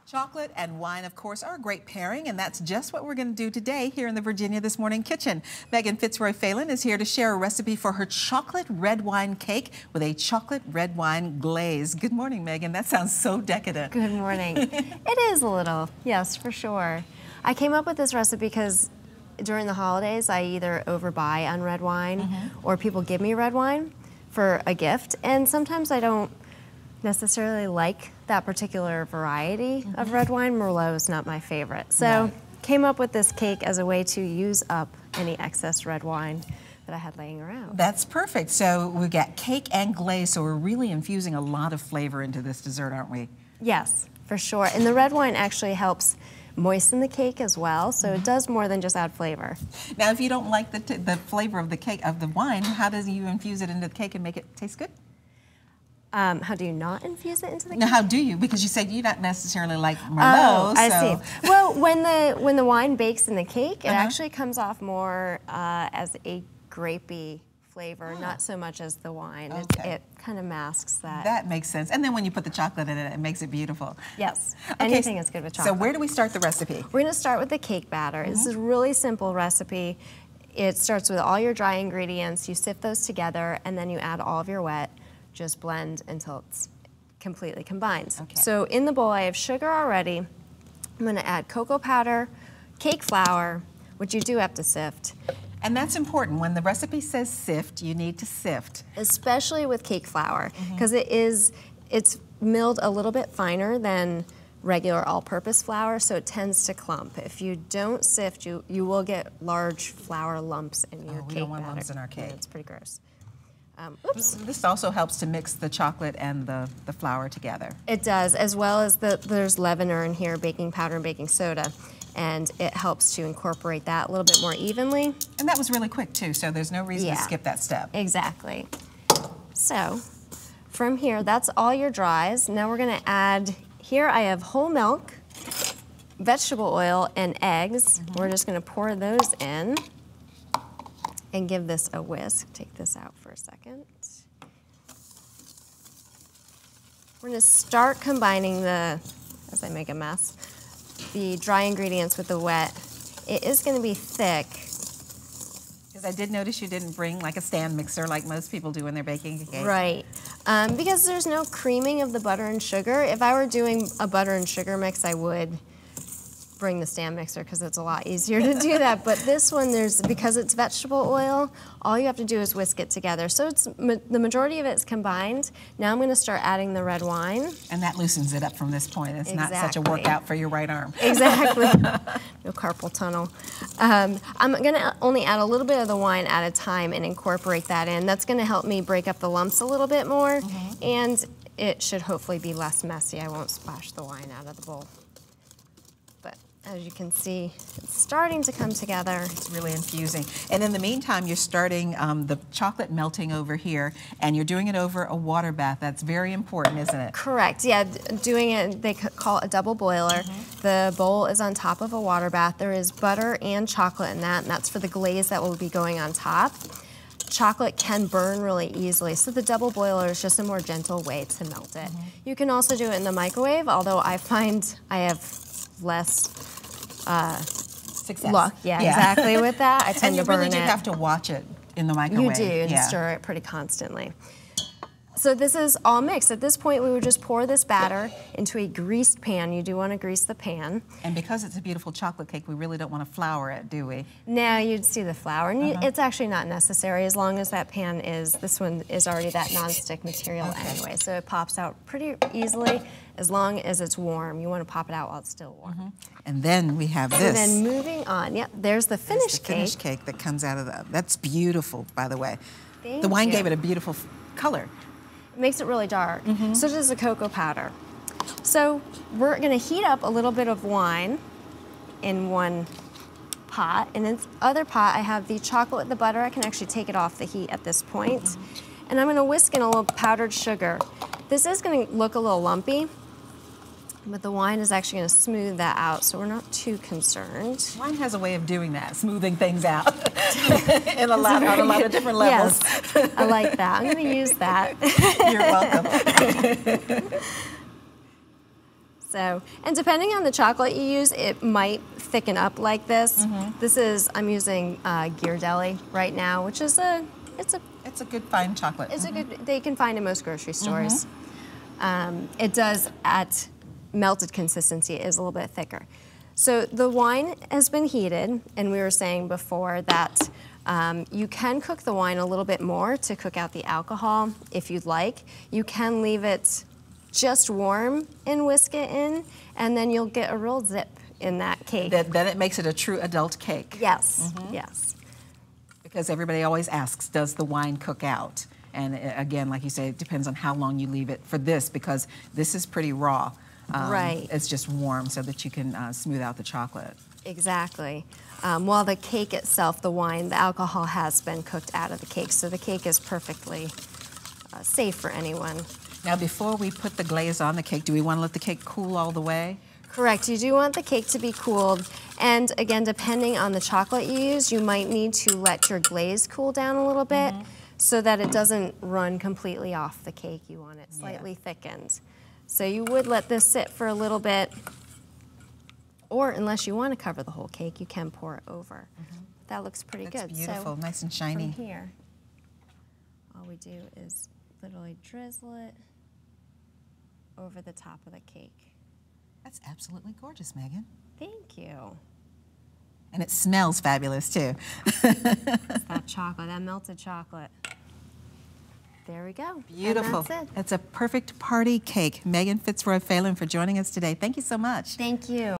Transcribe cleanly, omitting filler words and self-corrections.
Chocolate and wine, of course, are a great pairing, and that's just what we're going to do today here in the Virginia This Morning kitchen. Megan Fitzroy-Phelan is here to share a recipe for her chocolate red wine cake with a chocolate red wine glaze. Good morning, Megan. That sounds so decadent. Good morning. It is a little, yes, for sure. I came up with this recipe because during the holidays, I either overbuy on red wine or people give me red wine for a gift, and sometimes I don't necessarily like that particular variety of red wine. Merlot is not my favorite. So came up with this cake as a way to use up any excess red wine that I had laying around. That's perfect. So we got cake and glaze, so we're really infusing a lot of flavor into this dessert, aren't we? Yes, for sure. And the red wine actually helps moisten the cake as well, so it does more than just add flavor. Now, if you don't like the flavor of the cake, of the wine, how does you infuse it into the cake and make it taste good? How do you not infuse it into the cake? Now, how do you? Because you said you don't necessarily like Merlot. Oh, I see. Well, when the wine bakes in the cake, it actually comes off more as a grapey flavor, not so much as the wine. Okay. It kind of masks that. That makes sense. And then when you put the chocolate in it, it makes it beautiful. Yes. Okay, Anything is good with chocolate. So where do we start the recipe? We're going to start with the cake batter. This is a really simple recipe. It starts with all your dry ingredients. You sift those together, and then you add all of your wet. Just blend until it's completely combined. Okay. So in the bowl, I have sugar already. I'm going to add cocoa powder, cake flour, which you do have to sift. And that's important. When the recipe says sift, you need to sift. Especially with cake flour, because it's milled a little bit finer than regular all-purpose flour, so it tends to clump. If you don't sift, you will get large flour lumps in your cake batter. We don't want lumps in our cake. Yeah, it's pretty gross. Oops. This also helps to mix the chocolate and the flour together. It does, as well as there's leavener in here, baking powder and baking soda, and it helps to incorporate that a little bit more evenly. And that was really quick too, so there's no reason to skip that step. Exactly. So from here, that's all your dries. Now we're going to add, here I have whole milk, vegetable oil, and eggs. We're just going to pour those in and give this a whisk. Take this out for a second. We're going to start combining as I make a mess, the dry ingredients with the wet. It is going to be thick. Because I did notice you didn't bring like a stand mixer like most people do when they're baking a cake. Right. Because there's no creaming of the butter and sugar. If I were doing a butter and sugar mix, I would bring the stand mixer because it's a lot easier to do that. But this one, because it's vegetable oil, all you have to do is whisk it together. So the majority of it is combined. Now I'm going to start adding the red wine. And that loosens it up from this point. It's not such a workout for your right arm. Exactly. No carpal tunnel. I'm going to only add a little bit of the wine at a time and incorporate that in. That's going to help me break up the lumps a little bit more, and it should hopefully be less messy. I won't splash the wine out of the bowl. As you can see, it's starting to come together. It's really infusing. And in the meantime, you're starting the chocolate melting over here, and you're doing it over a water bath. That's very important, isn't it? Correct. Yeah, doing it, they call it a double boiler. The bowl is on top of a water bath. There is butter and chocolate in that, and that's for the glaze that will be going on top. Chocolate can burn really easily, so the double boiler is just a more gentle way to melt it. You can also do it in the microwave, although I find I have less success. Luck, exactly with that. I tend to burn it. And you really do have to watch it in the microwave. You do, and stir it pretty constantly. So this is all mixed. At this point, we would just pour this batter into a greased pan. You do want to grease the pan. And because it's a beautiful chocolate cake, we really don't want to flour it, do we? No, you'd see the flour. And it's actually not necessary as long as that pan this one is already that nonstick material anyway. So it pops out pretty easily as long as it's warm. You want to pop it out while it's still warm. And then we have this. And then moving on, there's the finished cake. Finished cake that comes out of that. That's beautiful, by the way. Thank the wine you. gave it a beautiful color. It makes it really dark. So does the cocoa powder. So we're going to heat up a little bit of wine in one pot. And in the other pot, I have the chocolate with the butter. I can actually take it off the heat at this point. And I'm going to whisk in a little powdered sugar. This is going to look a little lumpy, but the wine is actually going to smooth that out, so we're not too concerned. Wine has a way of doing that, smoothing things out on a lot of different levels. Yes, I like that. I'm going to use that. You're welcome. So, and depending on the chocolate you use, it might thicken up like this. I'm using Ghirardelli right now, which is it's a good fine chocolate. It's a good, they can find in most grocery stores. It does, at melted consistency, it is a little bit thicker. So the wine has been heated, and we were saying before that you can cook the wine a little bit more to cook out the alcohol if you'd like. You can leave it just warm and whisk it in, and then you'll get a real zip in that cake. Then it makes it a true adult cake. Yes, yes. Because everybody always asks, does the wine cook out? And again, like you say, it depends on how long you leave it for this, because this is pretty raw. Right. It's just warm so that you can smooth out the chocolate. Exactly. While the cake itself, the wine, the alcohol has been cooked out of the cake, so the cake is perfectly safe for anyone. Now, before we put the glaze on the cake, do we want to let the cake cool all the way? Correct. You do want the cake to be cooled. And again, depending on the chocolate you use, you might need to let your glaze cool down a little bit so that it doesn't run completely off the cake. You want it slightly thickened. So you would let this sit for a little bit, or unless you want to cover the whole cake, you can pour it over. That looks pretty good. That's beautiful, so nice and shiny. From here, all we do is literally drizzle it over the top of the cake. That's absolutely gorgeous, Megan. Thank you. And it smells fabulous, too. It's that chocolate, that melted chocolate. There we go. Beautiful. And that's it. It's a perfect party cake. Megan Fitzroy Phelan for joining us today. Thank you so much. Thank you.